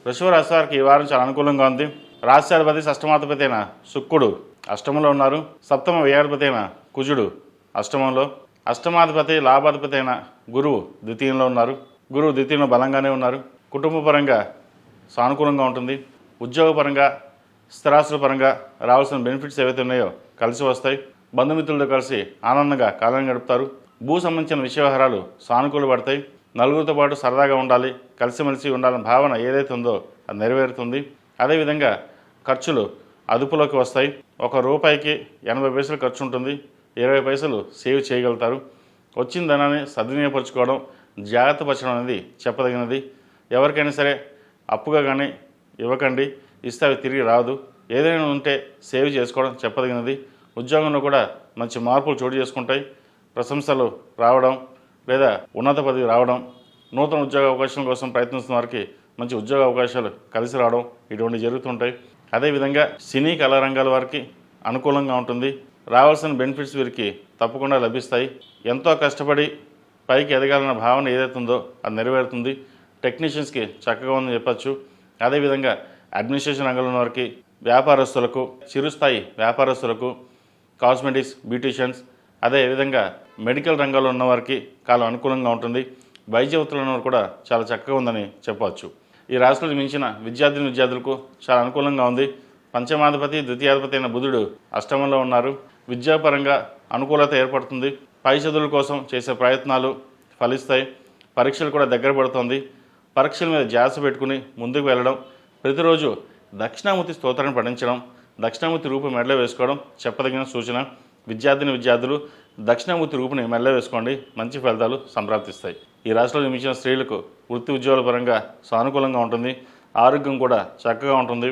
వృషభ రాశి వారికి ఈ వారం చాలా అనుకూలంగా ఉంది. రాష్ట్రాధిపతి షష్టమాధిపతి అయిన శుక్రుడు అష్టమంలో ఉన్నారు. సప్తమ వ్యయాధిపతి అయిన కుజుడు అష్టమంలో, అష్టమాధిపతి లాభాధిపతి అయిన గురువు ద్వితీయంలో ఉన్నారు. గురువు ద్వితీయంలో బలంగానే ఉన్నారు. కుటుంబ పరంగా సానుకూలంగా ఉంటుంది. ఉద్యోగపరంగా స్థిరాస్తుల పరంగా రావాల్సిన బెనిఫిట్స్ ఏవైతే ఉన్నాయో కలిసి వస్తాయి. బంధుమిత్రులతో కలిసి ఆనందంగా కాలాన్ని గడుపుతారు. భూ సంబంధించిన విషయవహారాలు సానుకూల పడతాయి. నలుగురితో పాటు సరదాగా ఉండాలి, కలిసిమెలిసి ఉండాలన్న భావన ఏదైతే ఉందో అది నెరవేరుతుంది. అదేవిధంగా ఖర్చులు అదుపులోకి వస్తాయి. ₹1 80 పైసలు ఖర్చు ఉంటుంది. 20 పైసలు సేవ్ చేయగలుగుతారు. వచ్చిన ధనాన్ని సద్వినియోగపరచుకోవడం, జాగ్రత్త పరచడం అనేది చెప్పదగినది. ఎవరికైనా సరే అప్పుగా కానీ ఇవ్వకండి, ఇస్తే అవి తిరిగి రాదు. ఏదైనా ఉంటే సేవ్ చేసుకోవడం చెప్పదగినది. ఉద్యోగంలో కూడా మంచి మార్పులు చోటు చేసుకుంటాయి. ప్రశంసలు రావడం లేదా ఉన్నత పదవి రావడం, నూతన ఉద్యోగ అవకాశాల కోసం ప్రయత్నిస్తున్న వారికి మంచి ఉద్యోగ అవకాశాలు కలిసి రావడం ఇటువంటి జరుగుతుంటాయి. అదేవిధంగా సినీ కళారంగాల వారికి అనుకూలంగా ఉంటుంది. రావాల్సిన బెనిఫిట్స్ వీరికి తప్పకుండా లభిస్తాయి. ఎంతో కష్టపడి పైకి ఎదగాలన్న భావన ఏదైతే ఉందో అది నెరవేరుతుంది. టెక్నీషియన్స్కి చక్కగా ఉందని చెప్పచ్చు. అదేవిధంగా అడ్మినిస్ట్రేషన్ రంగంలో ఉన్న వారికి, వ్యాపారస్తులకు, చిరుస్థాయి వ్యాపారస్తులకు, కాస్మెటిక్స్, బ్యూటీషియన్స్, అదేవిధంగా మెడికల్ రంగంలో ఉన్నవారికి కాలం అనుకూలంగా ఉంటుంది. వైద్య వృత్తులు ఉన్నవారు కూడా చాలా చక్కగా ఉందని చెప్పవచ్చు. ఈ రాశిలో మించిన విద్యార్థులకు చాలా అనుకూలంగా ఉంది. పంచమాధిపతి ద్వితీయాధిపతి అయిన బుధుడు అష్టమంలో ఉన్నారు. విద్యాపరంగా అనుకూలత ఏర్పడుతుంది. పై చదువుల కోసం చేసే ప్రయత్నాలు ఫలిస్తాయి. పరీక్షలు కూడా దగ్గర పడుతుంది. పరీక్షల మీద ధ్యాస పెట్టుకుని ముందుకు వెళ్ళడం, ప్రతిరోజు దక్షిణామూర్తి స్తోత్రాన్ని పఠించడం, దక్షిణామూర్తి రూపు మెడలో వేసుకోవడం చెప్పదగిన సూచన. విద్యార్థులు దక్షిణామూర్తి రూపుని మెడలో వేసుకోండి, మంచి ఫలితాలు సంప్రాప్తిస్తాయి. ఈ రాశిలో జన్మించిన స్త్రీలకు వృత్తి ఉద్యోగాల పరంగా సానుకూలంగా ఉంటుంది. ఆరోగ్యం కూడా చక్కగా ఉంటుంది.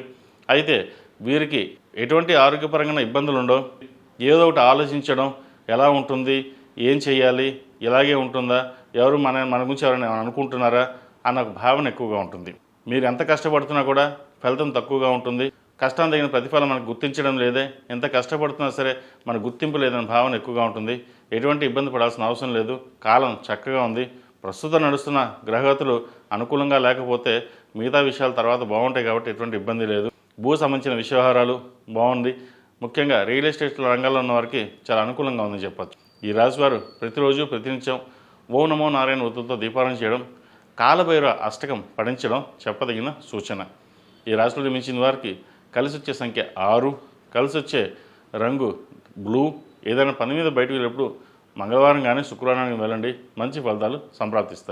అయితే వీరికి ఎటువంటి ఆరోగ్యపరంగా ఇబ్బందులు ఉండవు. ఏదో ఒకటి ఆలోచించడం, ఎలా ఉంటుంది, ఏం చేయాలి, ఇలాగే ఉంటుందా, ఎవరు మన గురించి ఎవరైనా అనుకుంటున్నారా అన్న భావన ఎక్కువగా ఉంటుంది. మీరు ఎంత కష్టపడుతున్నా కూడా ఫలితం తక్కువగా ఉంటుంది. కష్టం తగిన ప్రతిఫలం మనకు గుర్తించడం లేదే, ఎంత కష్టపడుతున్నా సరే మన గుర్తింపు లేదన్న భావన ఎక్కువగా ఉంటుంది. ఎటువంటి ఇబ్బంది పడాల్సిన అవసరం లేదు. కాలం చక్కగా ఉంది. ప్రస్తుతం నడుస్తున్న గ్రహగతులు అనుకూలంగా లేకపోతే మిగతా విషయాలు తర్వాత బాగుంటాయి కాబట్టి ఎటువంటి ఇబ్బంది లేదు. భూ సంబంధించిన విషయవహారాలు బాగుంది. ముఖ్యంగా రియల్ ఎస్టేట్ రంగాల్లో ఉన్న వారికి చాలా అనుకూలంగా ఉందని చెప్పచ్చు. ఈ రాశివారు ప్రతిరోజు ప్రతినిత్యం ఓం నమో నారాయణ వృత్తులతో దీపారాయణ చేయడం, కాలభైరవ అష్టకం పఠించడం చెప్పదగిన సూచన. ఈ రాశిలో మించిన వారికి కలిసి వచ్చే సంఖ్య 6, కలిసి వచ్చే రంగు బ్లూ. ఏదైనా పని మీద బయటకు వెళ్ళినప్పుడు మంగళవారం కానీ శుక్రవారం కానీ వెళ్ళండి, మంచి ఫలితాలు సంప్రాప్తిస్తాయి.